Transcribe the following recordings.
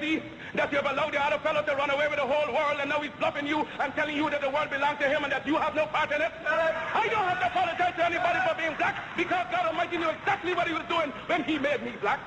crazy that you have allowed the other fellow to run away with the whole world, and now he's bluffing you and telling you that the world belongs to him and that you have no part in it? I don't have to apologize to anybody for being black, because God Almighty knew exactly what he was doing when he made me black.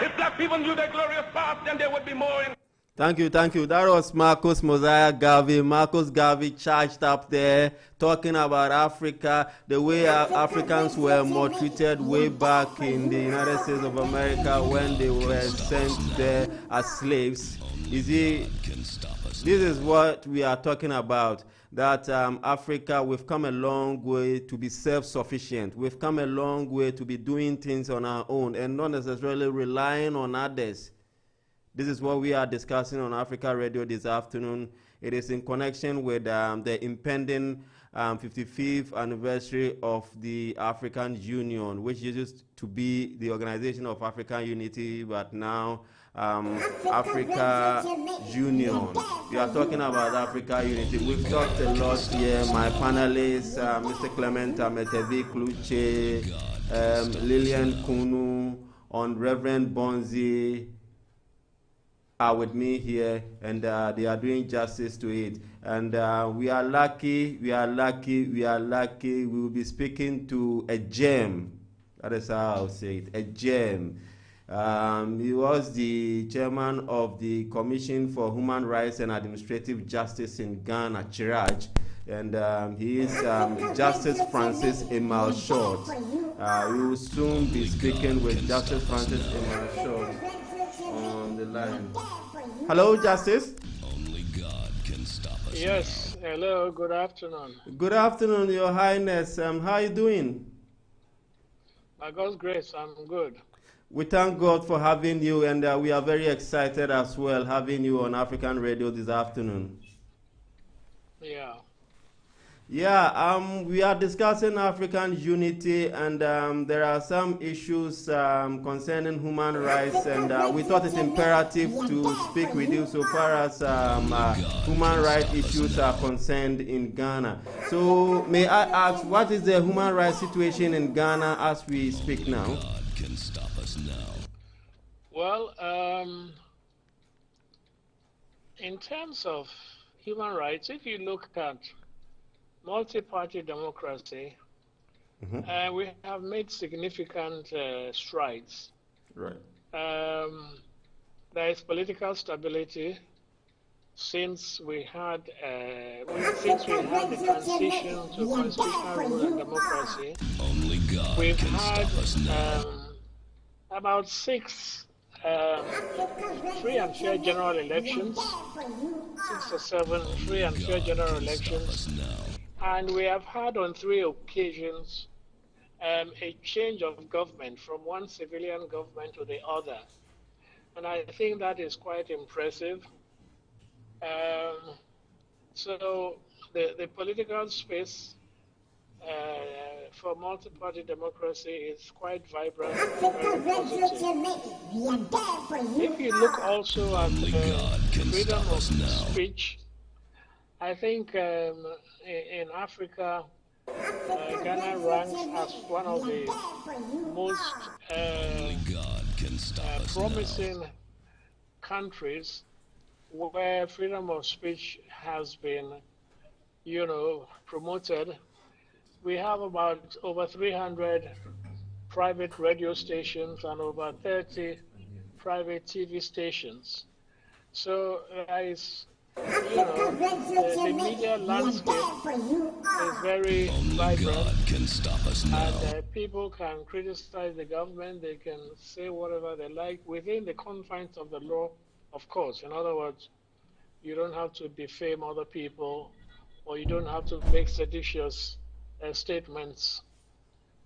If black people knew their glorious past, then there would be more in... Thank you, thank you. That was Marcus Mosiah Garvey. Marcus Garvey charged up there, talking about Africa, the way Africans were maltreated way back in the United States of America when they were sent there as slaves. You see, this is what we are talking about, that Africa, we've come a long way to be self-sufficient. We've come a long way to be doing things on our own and not necessarily relying on others. This is what we are discussing on Africa Radio this afternoon. It is in connection with the impending 55th anniversary of the African Union, which used to be the Organization of African Unity, but now Africa Union. We are talking about Africa Unity. We've talked a lot here. My panelists, Mr. Clement, KLUTSE, Lillian KUNU, on Reverend BONDZE, are with me here, and they are doing justice to it. And we are lucky, we will be speaking to a gem. That is how I'll say it, a gem. He was the chairman of the Commission for Human Rights and Administrative Justice in Ghana, CHIRAJ, and he is Justice Francis Emal Short. We will soon be speaking with Justice Francis Emal Short on the line. Hello, Justice. Only God can stop us. Yes, now. Hello, good afternoon. Good afternoon, Your Highness. How are you doing? By God's grace, I'm good. We thank God for having you, and we are very excited as well having you on African Radio this afternoon. Yeah. Yeah, we are discussing African unity, and there are some issues concerning human rights, and we thought it's imperative to speak with you so far as human rights issues are concerned in Ghana. So may I ask, what is the human rights situation in Ghana as we speak now? God can stop us now. Well, in terms of human rights, if you look at multi-party democracy, we have made significant strides. Right. There is political stability since we had the transition to constitutional rule and democracy. Only God We've can had stop us now. about 6 free and fair general elections, 6 or 7 free and fair general elections. And we have had on 3 occasions a change of government from one civilian government to the other. And I think that is quite impressive. So the political space for multi-party democracy is quite vibrant and very positive. If you look also at freedom of speech, I think in Africa, Ghana ranks as one of the most promising countries where freedom of speech has been, promoted. We have about over 300 private radio stations and over 30 private TV stations. So there is, the media landscape is very vibrant, and people can criticize the government, they can say whatever they like within the confines of the law, of course. In other words, you don't have to defame other people, or you don't have to make seditious statements.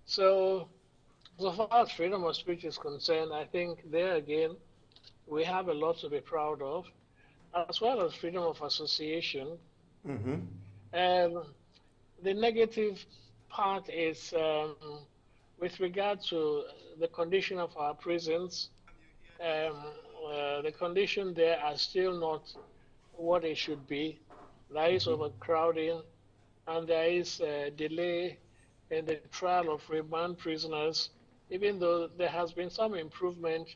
So far as freedom of speech is concerned, I think there again, we have a lot to be proud of, as well as freedom of association. The negative part is with regard to the condition of our prisons. The condition there are still not what it should be. There is overcrowding, and there is a delay in the trial of remand prisoners, even though there has been some improvement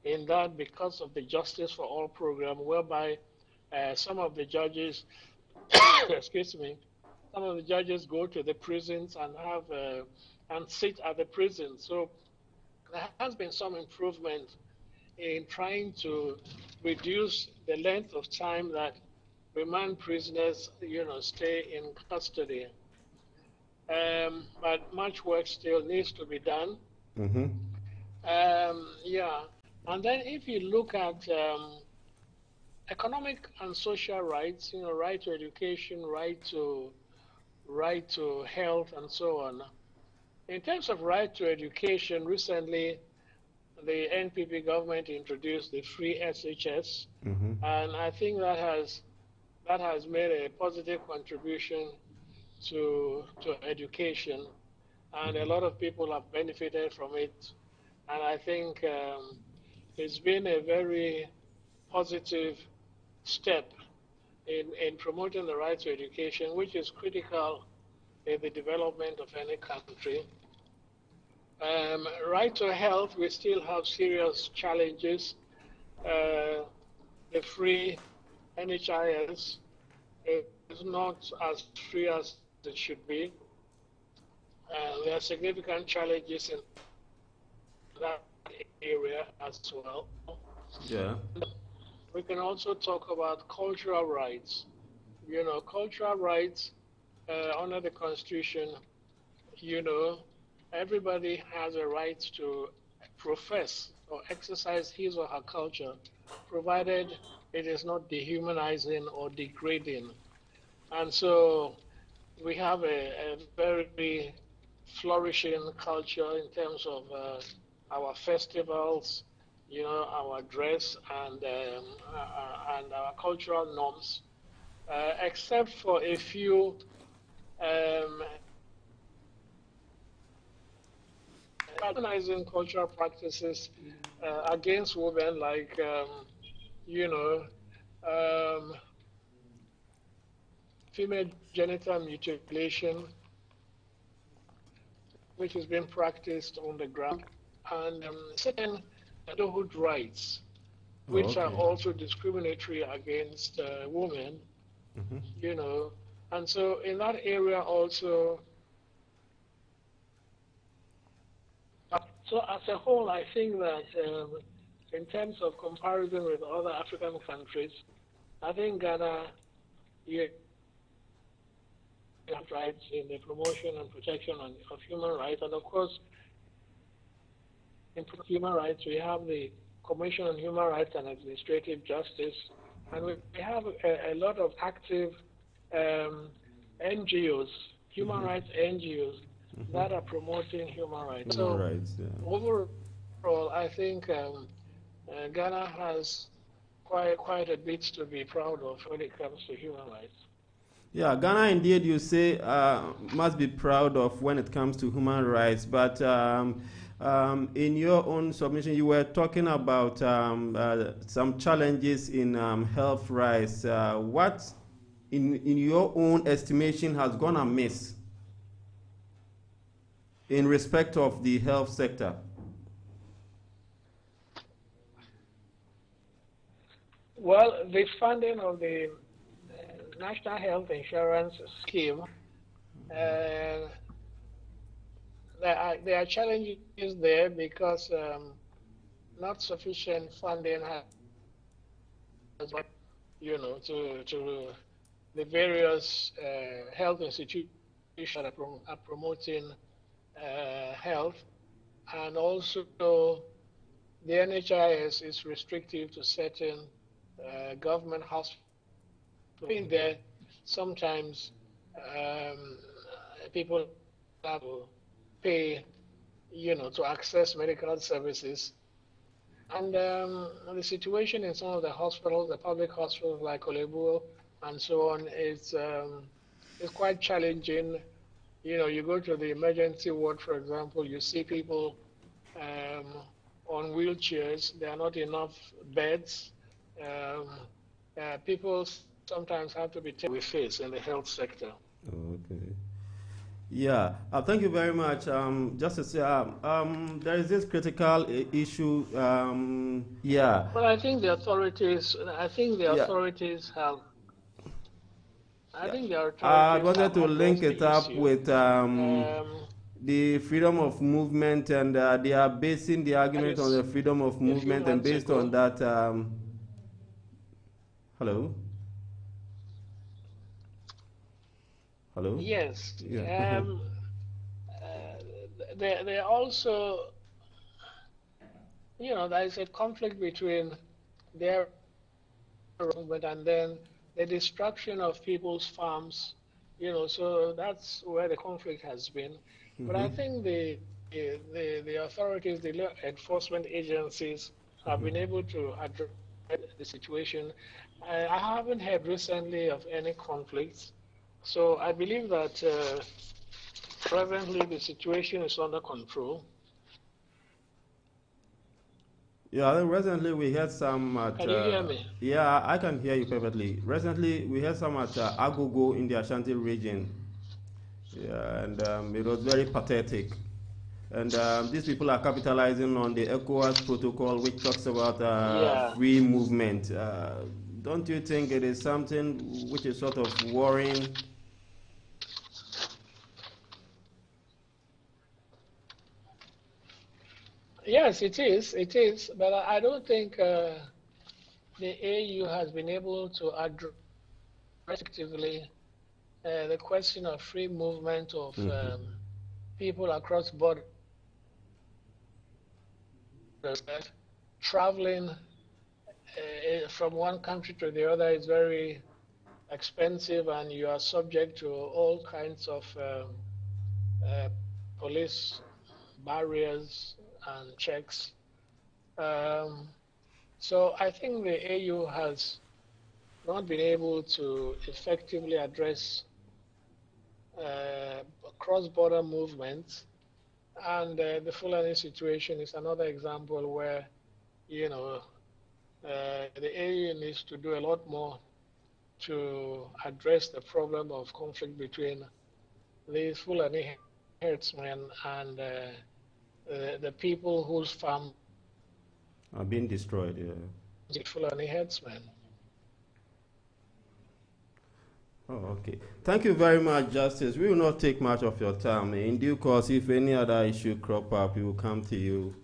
in that because of the Justice for All program, whereby some of the judges, excuse me, some of the judges go to the prisons and have and sit at the prisons. So there has been some improvement in trying to reduce the length of time that remand prisoners, stay in custody. But much work still needs to be done. Mm-hmm. Yeah, and then if you look at economic and social rights, right to education, right to health, and so on. In terms of right to education, recently the NPP government introduced the free SHS, and I think that has made a positive contribution to education, and a lot of people have benefited from it. And I think it's been a very positive step in promoting the right to education, which is critical in the development of any country. Right to health, we still have serious challenges. The free NHIS is not as free as it should be. There are significant challenges in that area as well. Yeah. We can also talk about cultural rights. Cultural rights under the Constitution, everybody has a right to profess or exercise his or her culture, provided it is not dehumanizing or degrading. And so we have a very flourishing culture in terms of our festivals, our dress and our cultural norms, except for a few organizing cultural practices against women, like female genital mutilation, which is being practiced on the ground, and certain adulthood rights, which are also discriminatory against women, and so in that area also. So as a whole, I think that in terms of comparison with other African countries, I think Ghana, have rights in the promotion and protection of human rights. And of course, in human rights, we have the Commission on Human Rights and Administrative Justice, and we have a lot of active NGOs, human rights NGOs, that are promoting human rights. Overall, I think Ghana has quite a bit to be proud of when it comes to human rights. Yeah, Ghana, indeed, you say must be proud of when it comes to human rights. But in your own submission, you were talking about some challenges in health rights. What, in your own estimation, has gone amiss in respect of the health sector? Well, the funding of the National Health Insurance Scheme, there are challenges there because not sufficient funding has, to the various health institutions that are promoting health, and also the NHIS is restrictive to certain government hospitals. In there, sometimes people have to pay, to access medical services. And the situation in some of the hospitals, the public hospitals like Olebu and so on, is quite challenging. You go to the emergency ward, for example, you see people on wheelchairs. There are not enough beds. People sometimes have to be taken with face in the health sector. Okay. Yeah, thank you very much. Justice, there is this critical issue. Yeah, But I think the authorities, yeah, have, I yeah. think the I authorities wanted have to link addressed it the up issue. with the freedom of movement, and they are basing the argument on the freedom of A few movement, and months based on ago, that, hello, hello, yes, yeah. they also, there is a conflict between their movement and then the destruction of people's farms, so that's where the conflict has been. But I think the authorities, the law enforcement agencies have been able to address the situation. I haven't heard recently of any conflicts. So I believe that presently the situation is under control. Yeah, I think recently we had some at. Can you hear me? Yeah, I can hear you perfectly. Recently we had some at Agogo in the Ashanti region. Yeah, and it was very pathetic. And these people are capitalizing on the ECOWAS protocol, which talks about Yeah. free movement. Don't you think it is something which is sort of worrying? Yes, it is. It is. But I don't think the AU has been able to address effectively the question of free movement of people across borders. Traveling from one country to the other is very expensive, and you are subject to all kinds of police barriers and checks. So I think the AU has not been able to effectively address cross-border movements, and the Fulani situation is another example where, the AU needs to do a lot more to address the problem of conflict between these Fulani herdsmen and the people whose farm Are being destroyed, yeah. Fulani herdsmen. Oh, okay. Thank you very much, Justice. We will not take much of your time. In due course, if any other issue crop up, we will come to you.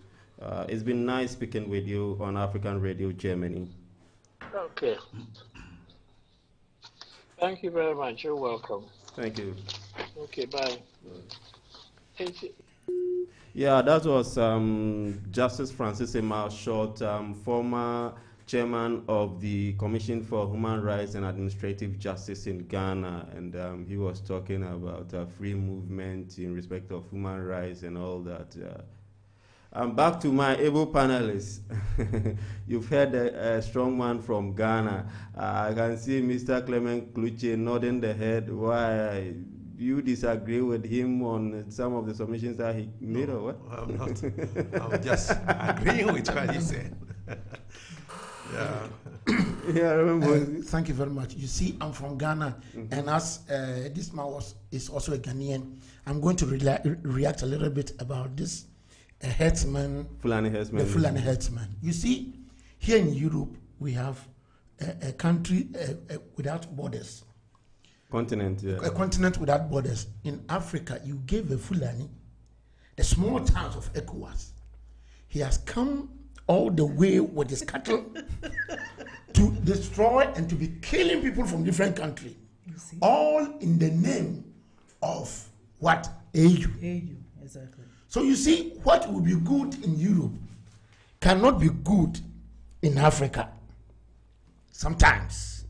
It's been nice speaking with you on African Radio Germany. Okay. Thank you very much. You're welcome. Thank you. Okay, bye. Yeah, that was Justice Francis Emma Short, former chairman of the Commission for Human Rights and Administrative Justice in Ghana, and he was talking about free movement in respect of human rights and all that. Back to my able panelists. You've heard a strong man from Ghana. I can see Mr. Clement KLUTSE nodding the head. Why? You disagree with him on some of the submissions that he made, or what? I'm not. I'm just agreeing with what he said. Yeah. Yeah, I remember. Thank you very much. You see, I'm from Ghana, and as this man is also a Ghanaian, I'm going to react a little bit about this herdsman, Fulani herdsman. the Fulani herdsman. You see, here in Europe, we have a country without borders. Continent, yeah. A continent without borders. In Africa, you gave a Fulani the small towns of ECOWAS. He has come all the way with his cattle to destroy and to be killing people from different countries. All in the name of what? AU. AU, exactly. So you see, what will be good in Europe cannot be good in Africa sometimes.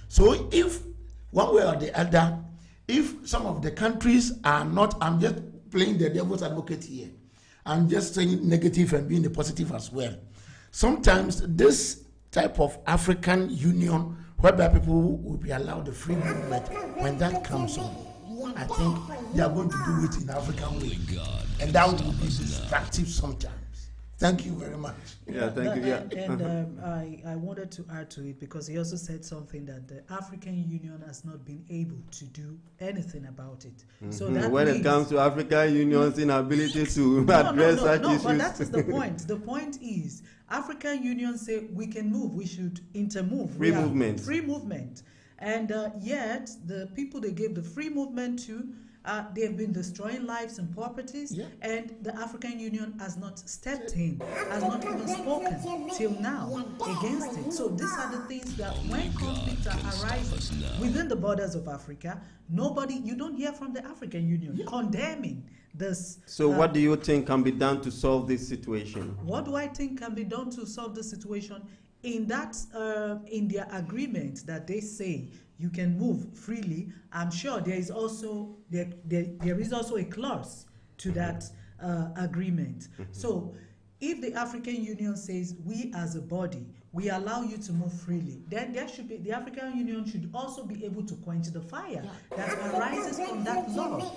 So if one way or the other, if some of the countries are not, I'm just playing the devil's advocate here, I'm just saying negative and being the positive as well. Sometimes this type of African union, whereby people will be allowed the free movement, when that comes on, I think they are going to do it in African way, and that will be destructive sometimes. Thank you very much. Yeah, thank you. Yeah. And I wanted to add to it because he also said something that the African Union has not been able to do anything about it. So that when it comes to African Union's inability to address such issues. But that is the point. The point is African Union say we can move, we should intermove. Free movement. Free movement. And yet the people they gave the free movement to, they have been destroying lives and properties, and the African Union has not stepped in, has not even spoken till now against it. So these are the things that when conflicts are arising within the borders of Africa, you don't hear from the African Union condemning this. So what do you think can be done to solve this situation? What do I think can be done to solve the situation? In that, in their agreement that they say you can move freely, I'm sure there is also a clause to that agreement. So, if the African Union says we as a body we allow you to move freely, then there should be the African Union should also be able to quench the fire that arises from that law.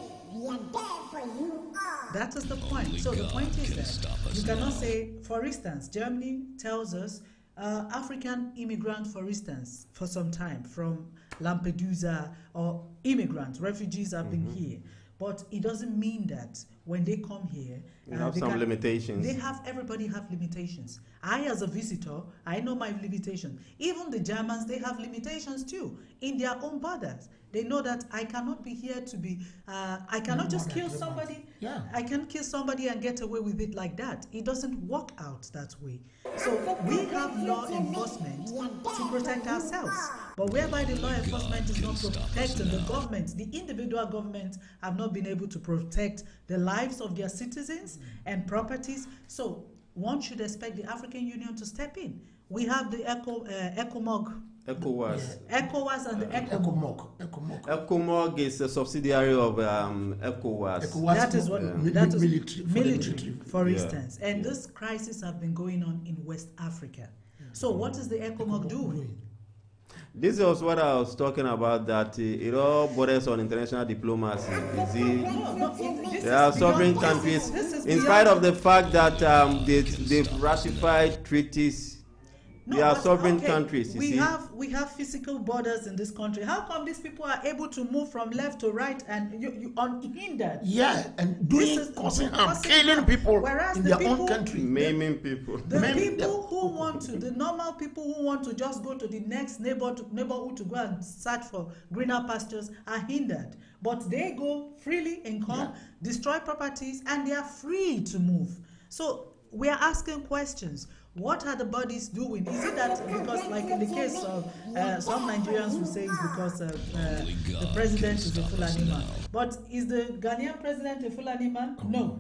That is the point. So the point is that you cannot say, for instance, Germany tells us. African immigrants, for instance, for some time from Lampedusa or immigrants, refugees have been here. But it doesn't mean that when they come here, they have some limitations. Everybody have limitations. I, as a visitor, I know my limitations. Even the Germans, they have limitations too in their own borders. They know that I cannot be here to be, I cannot just kill somebody. I can kill somebody and get away with it like that. It doesn't work out that way. So we have law enforcement to protect ourselves. But whereby the law enforcement is not protecting the government, the individual governments have not been able to protect the lives of their citizens and properties. So one should expect the African Union to step in. We have the ECOMOG. ECOWAS and the ECOMOG. ECOMOG is a subsidiary of ECOWAS. That is what military, for instance. And this crisis have been going on in West Africa. So what is the ECOMOG doing? This is what I was talking about, that it all borders on international diplomacy. There are sovereign countries, in spite of the fact that they've ratified treaties. They are sovereign countries. We have physical borders in this country. How come these people are able to move from left to right and you unhindered? Yeah, and causing harm, killing people in their own country, maiming people. The normal people who want to just go to the next neighborhood to go and search for greener pastures are hindered. But they go freely and come, destroy properties, and they are free to move. So we are asking questions. What are the bodies doing? Is it that because, like in the case of some Nigerians who say it's because the president is a Fulani man? But is the Ghanaian president a Fulani man? No.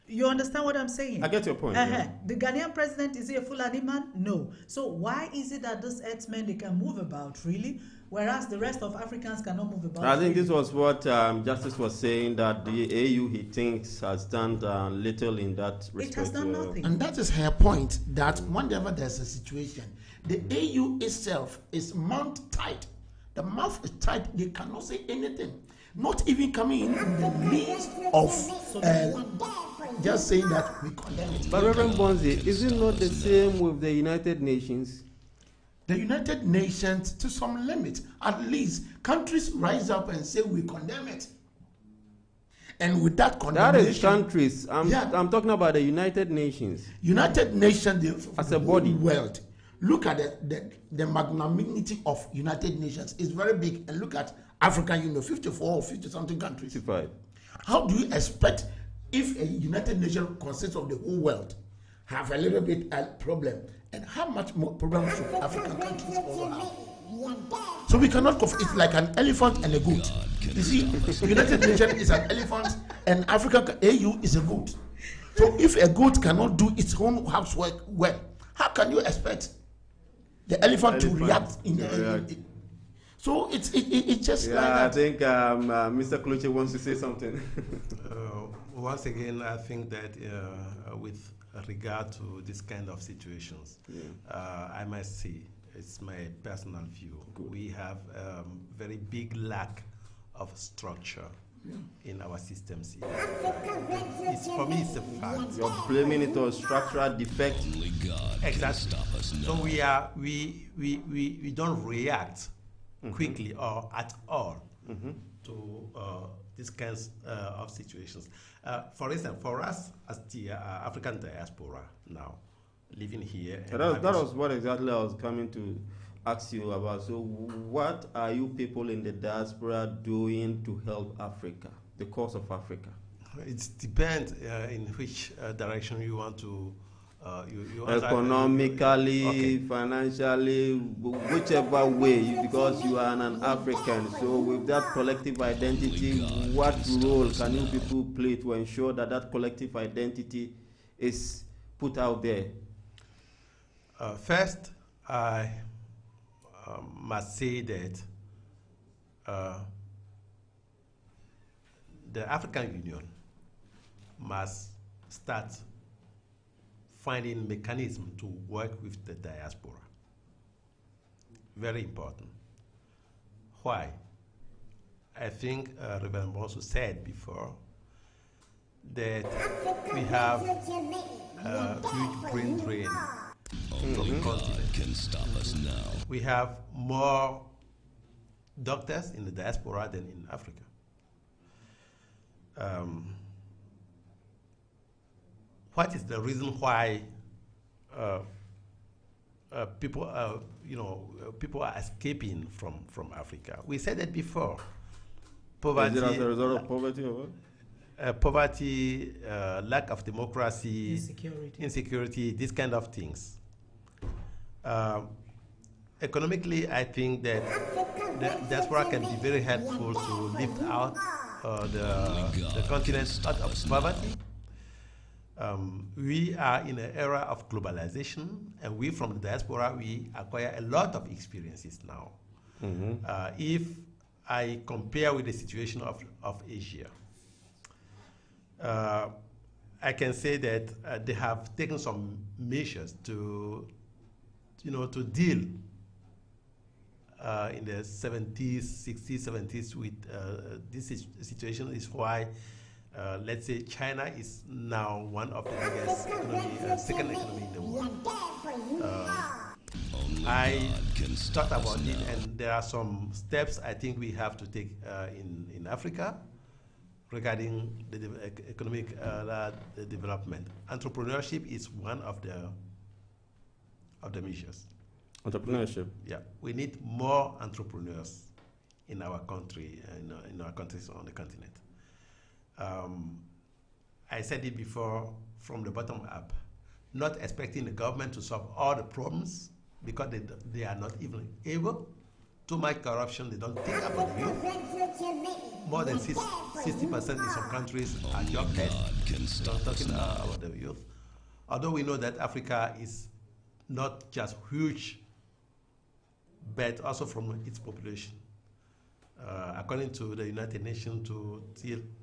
You understand what I'm saying? I get your point. The Ghanaian president, is he a Fulani man? No. So why is it that these herdsmen, they can move about freely, whereas the rest of Africans cannot move about? I think this was what Justice was saying, that the AU, he thinks, has done little in that respect. It has done nothing. And that is her point, that whenever there's a situation, the AU itself is mouth tight. The mouth is tight. They cannot say anything. Not even coming in the midst of just saying that we condemn it. But Reverend Bondze, is it not the same with the United Nations? The United Nations, to some limit, at least, countries rise up and say we condemn it. And with that condemnation... That is countries. I'm talking about the United Nations. United Nations, as a body. World. Look at the magnanimity of United Nations. It's very big. And look at African Union, 54 or 50-something countries. 55. How do you expect, if a United Nations consists of the whole world, have a little bit problem, and how much more problem should African countries also have? So we cannot it's like an elephant and a goat. You see, United Nations is an elephant and African AU is a goat. So if a goat cannot do its own housework well, how can you expect the elephant to react in the So it's just like that. I think Mr. KLUTSE wants to say something. Once again, I think that with regard to this kind of situations, I must say, it's my personal view, we have very big lack of structure in our systems. For me, it's a fact. You're blaming it on structural defect. Only God can Exactly. stop us now. So we don't react quickly or at all to these kinds of situations. For instance, for us as the African diaspora now, living here. And That was what exactly I was coming to ask you about. So what are you people in the diaspora doing to help Africa, the cause of Africa? It depends in which direction you want to. Economically, okay. financially, whichever way, because you are an African. So with that collective identity, what role can you people play to ensure that that collective identity is put out there? First, I must say that the African Union must start finding mechanism to work with the diaspora. Very important. Why? I think Reverend Bonso said before that we have a huge brain drain from the continent. Can stop us now. We have more doctors in the diaspora than in Africa. What is the reason why people are escaping from Africa? We said that before. Poverty. Is it as a result of poverty or what? Poverty, lack of democracy, Insecurity. these kind of things. Economically, I think that the diaspora can be very helpful to lift out the continent out of poverty. We are in an era of globalization, and we from the diaspora, we acquire a lot of experiences now. If I compare with the situation of Asia, I can say that they have taken some measures to deal in the 70s, 60s, 70s with this situation. Is why, let's say, China is now one of the biggest economy, second economy in the world. I thought about it, and there are some steps I think we have to take in Africa regarding the economic development. Entrepreneurship is one of the measures. Entrepreneurship. Yeah, we need more entrepreneurs in our country, in our countries on the continent. I said it before, from the bottom up, not expecting the government to solve all the problems because they are not even able. Too much corruption, they don't think about the youth. More than 60% in some countries are jobless. Not talking about the youth. Although we know that Africa is not just huge, but also from its population. According to the United Nations, till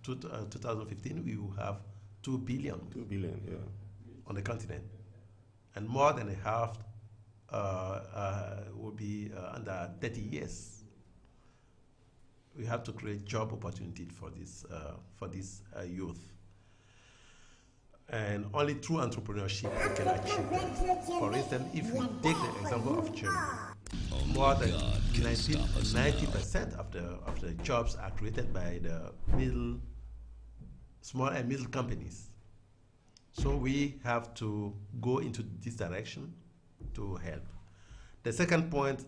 2015, we will have 2 billion. 2 billion, yeah. On the continent. And more than a half will be under 30 years. We have to create job opportunities for this youth. And only through entrepreneurship we can achieve that. For instance, if we take the example of Germany, more than 90% of the jobs are created by the small and middle companies. So we have to go into this direction to help. The second point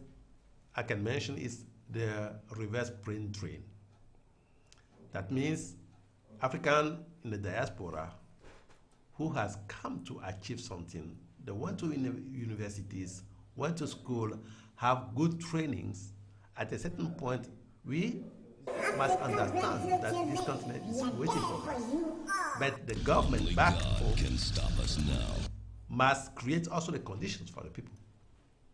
I can mention is the reverse brain drain. That means African in the diaspora who has come to achieve something, they went to universities, went to school, have good trainings. At a certain point, we must understand that this continent is waiting for us. But the government back home can stop us now. must create also the conditions for the people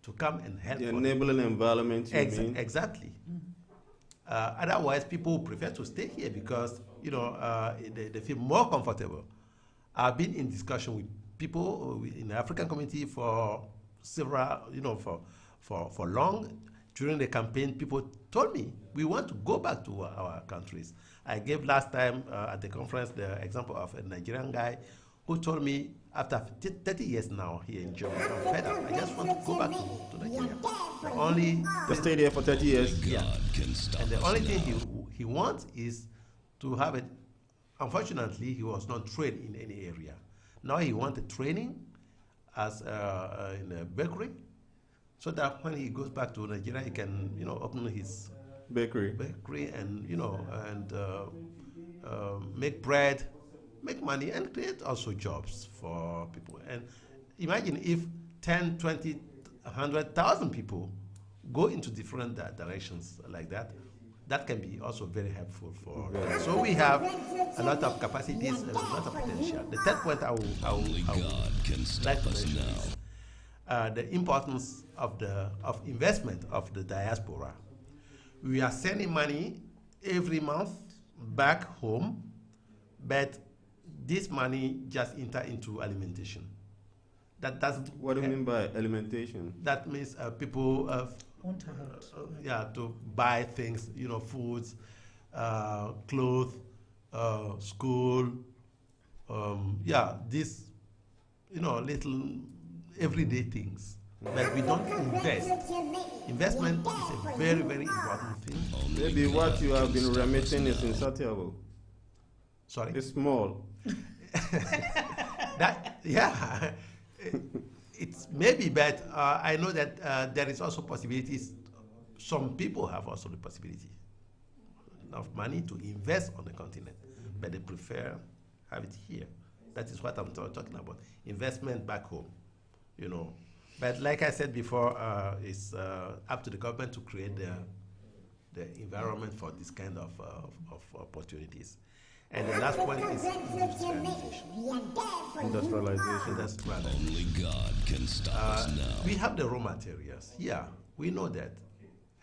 to come and help. The enabling environment, you mean? Exactly. Otherwise, people prefer to stay here because they feel more comfortable. I've been in discussion with people in the African community for several, for long. During the campaign, people told me, we want to go back to our countries. I gave last time at the conference the example of a Nigerian guy who told me, after 30 years now here in Germany, I'm fed up. I just want to go back to Nigeria. The only To stay there for 30 years. yeah. And the only thing he wants is to have it. Unfortunately, he was not trained in any area. Now he wanted training as in a bakery, so that when he goes back to Nigeria, he can, open his Bakery. and make bread, make money, and create also jobs for people. And imagine if 10, 20, 100,000 people go into different directions like that. That can be also very helpful for. So we have a lot of capacities and a lot of potential. The third point I will like to mention is the importance of investment of the diaspora. We are sending money every month back home, but this money just enter into alimentation. That doesn't. What do you mean by alimentation? That means people to buy things, foods, clothes, school, these, little everyday things. But we don't invest. Investment is a very, very important thing. Maybe what you have been remitting is insatiable. Sorry? It's small. It's maybe, but I know that there is also possibilities. Some people have also the possibility of money to invest on the continent, but they prefer have it here. That is what I'm talking about. Investment back home, But like I said before, it's up to the government to create the environment for this kind of opportunities. And the last point is industrialization. Only God can stop us now. We have the raw materials. Yeah, we know that.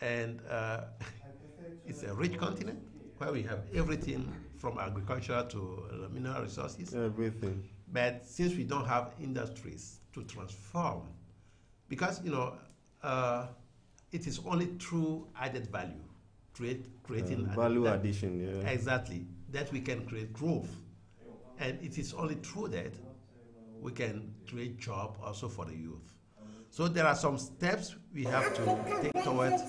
And it's a rich continent where we have everything from agriculture to mineral resources. Everything. But since we don't have industries to transform, because, it is only through added value, creating value addition, yeah. Exactly, that we can create growth. And it is only through that we can create job also for the youth. So there are some steps we have to take towards,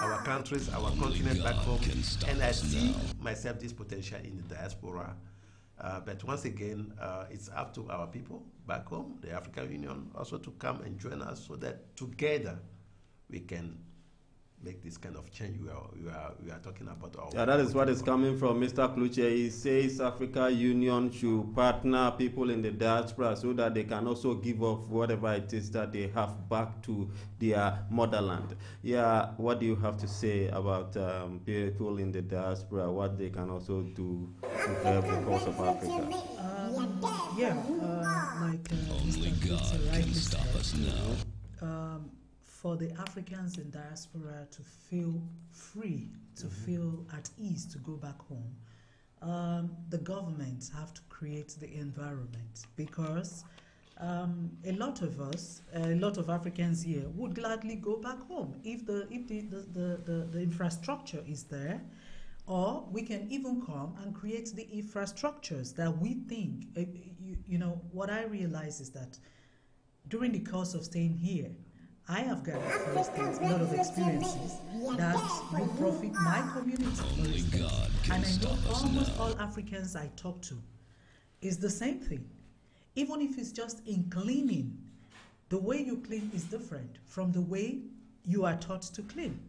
our countries, our continent back home. And I see myself this potential in the diaspora. But once again, it's up to our people back home, the African Union, also to come and join us so that together we can make this kind of change we are talking about. Yeah, that is what is coming from Mr. KLUTSE. He says African Union should partner people in the diaspora so that they can also give off whatever it is that they have back to their motherland. Yeah, what do you have to say about people in the diaspora, what they can also do to help the cause of Africa? Like Only Mr. God KLUTSE can rightly stop said, us now. for the Africans in diaspora to feel free, to feel at ease to go back home, the governments have to create the environment, because a lot of us, a lot of Africans here would gladly go back home if the infrastructure is there, or we can even come and create the infrastructures that we think, what I realize is that during the course of staying here, I have gathered, for instance, a lot of experiences that will profit my community, for instance. And I know almost all Africans I talk to is the same thing. Even if it's just in cleaning, the way you clean is different from the way you are taught to clean.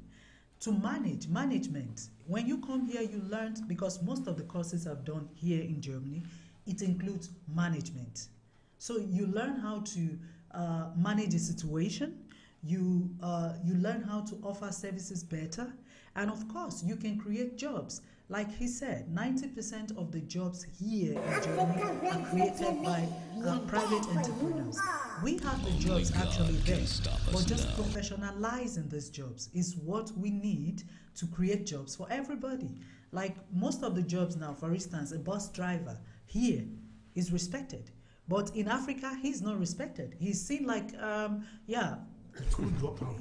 To management, when you come here, you learn, because most of the courses I've done here in Germany, it includes management. So you learn how to manage a situation. You learn how to offer services better, and of course you can create jobs. Like he said, 90% of the jobs here in Germany are created by private entrepreneurs. We have the jobs actually there, but just professionalizing these jobs is what we need to create jobs for everybody. Like most of the jobs now, for instance, a bus driver here is respected, but in Africa he's not respected. He's seen like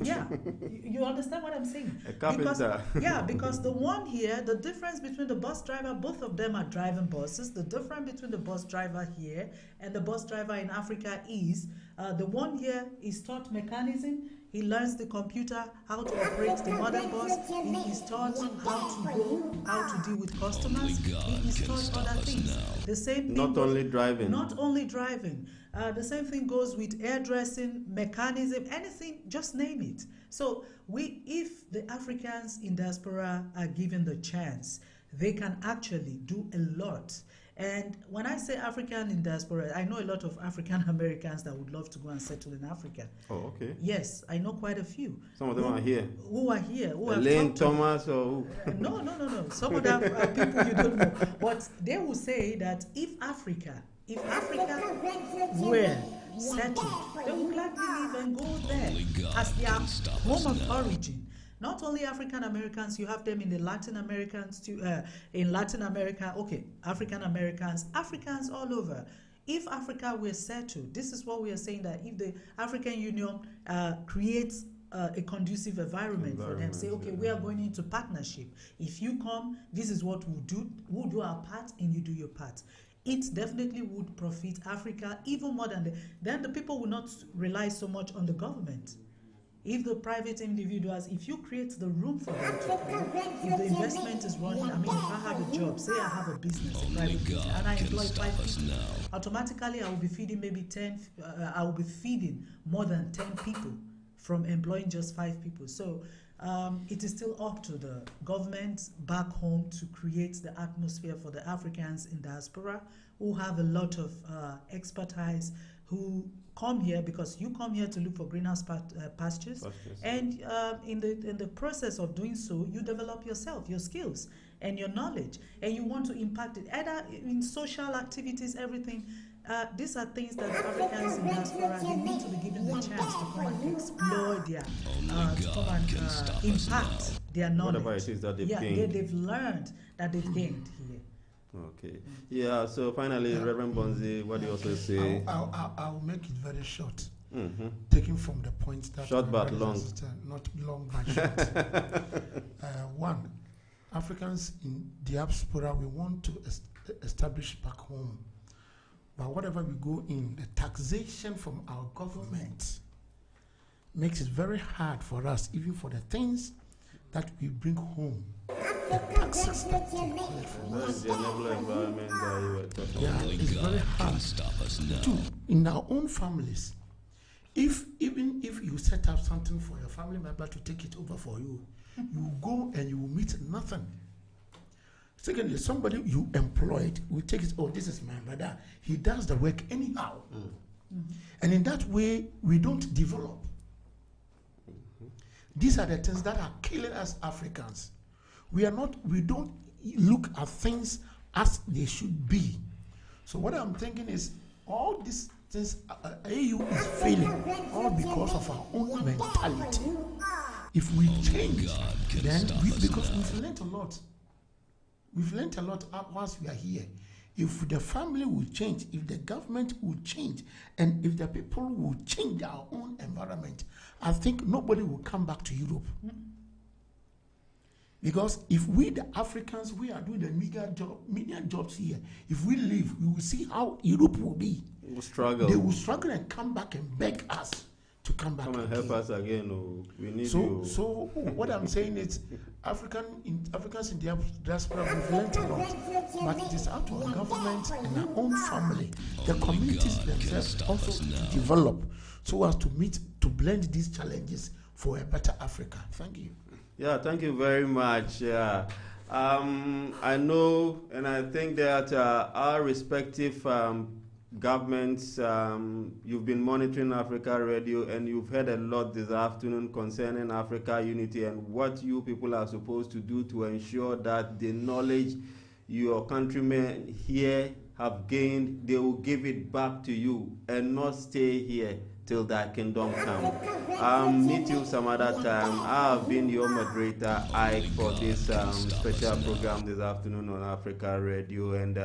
Yeah, you understand what I'm saying? A carpenter. Because the one here, the difference between the bus driver, both of them are driving buses. The difference between the bus driver here and the bus driver in Africa is the one here is taught mechanism. He learns the computer, how to operate the modern bus. He is taught how to deal with customers. He is taught other things. The same thing. Not only driving. Not only driving. The same thing goes with hairdressing, mechanism, anything, just name it. So if the Africans in diaspora are given the chance, they can actually do a lot. And when I say African in diaspora, I know a lot of African Americans that would love to go and settle in Africa. Oh, okay. Yes, I know quite a few. Some of them are here. Who are here? Who Elaine Thomas or who? No. Some of them are people you don't know. But they will say that if Africa were settled, they would gladly live and go there as their home of origin. Not only African Americans, you have them in the Latin Americans too. In Latin America, okay, African Americans, Africans all over. If Africa were settled, this is what we are saying, that if the African Union creates a conducive environment for them, say, okay, we are going into partnership. If you come, this is what we'll do. We'll do our part and you do your part. It definitely would profit Africa even more than then the people will not rely so much on the government. If the private individuals, if you create the room for them to come, if the investment is running, I mean, if I have a job, say I have a business, a private business, and I employ 5 people, automatically I will be feeding maybe 10, I will be feeding more than 10 people from employing just 5 people. So it is still up to the government back home to create the atmosphere for the Africans in diaspora who have a lot of expertise, who come here because you come here to look for greenhouse pastures, and in the process of doing so, you develop yourself, your skills and your knowledge, and you want to impact it either in social activities, everything. These are things that Africans in diaspora, they need to be given the chance to come and explore their, to come and impact their knowledge. Whatever it is that they've gained. They've learned that they've gained here. Okay. Yeah, so finally, Reverend Bondze, what do you also say? I'll make it very short. Taking from the point that... Short but long. Not long but short. One, Africans in diaspora, we want to establish back home. But whatever we go in, the taxation from our government makes it very hard for us, even for the things that we bring home. The taxes that they collect from us. The level of environment that you were talking about. It's very hard. Two, in our own families, even if you set up something for your family member to take it over for you, you go and you will meet nothing. Secondly, somebody you employed will take it, oh, this is my brother. He does the work anyhow. And in that way, we don't develop. These are the things that are killing us Africans. We don't look at things as they should be. So what I'm thinking is, all these things, AU is failing, all because of our own mentality. If we change, then because we've learned a lot. We've learned a lot whilst we are here. If the family will change, if the government will change, and if the people will change their own environment, I think nobody will come back to Europe. Because if we, the Africans, we are doing the media jobs here, if we leave, we will see how Europe will be. We'll struggle. They will struggle and come back and beg us to come back. Come and help us again. Oh, we need you. So what I'm saying is, Africans in the diaspora, we've learned a lot, but it is up to our government and our own family, the communities themselves also to develop so as to blend these challenges for a better Africa. Thank you. Yeah, thank you very much. Yeah. I know, and I think that our respective governments, you've been monitoring Africa Radio, and you've heard a lot this afternoon concerning Africa unity and what you people are supposed to do to ensure that the knowledge your countrymen here have gained, they will give it back to you and not stay here. till thy kingdom come. Meet you some other time. I have been your moderator, Ike, for this special program this afternoon on Africa Radio, and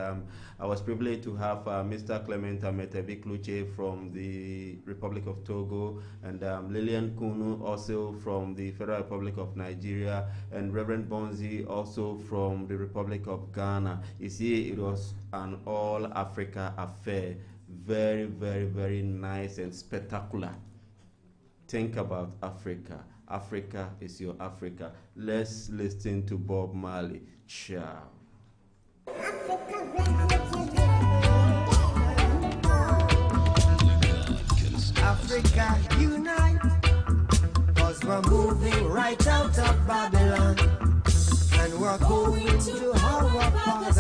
I was privileged to have Mr. Clement KLUTSE from the Republic of Togo, and Lillian KUNU also from the Federal Republic of Nigeria, and Reverend BONDZE also from the Republic of Ghana. You see, it was an all-Africa affair. Very, very, very nice and spectacular. Think about Africa. Africa is your Africa. Let's listen to Bob Marley. Ciao. Africa unite, 'cause we're moving right out of Babylon, and we're going to our father.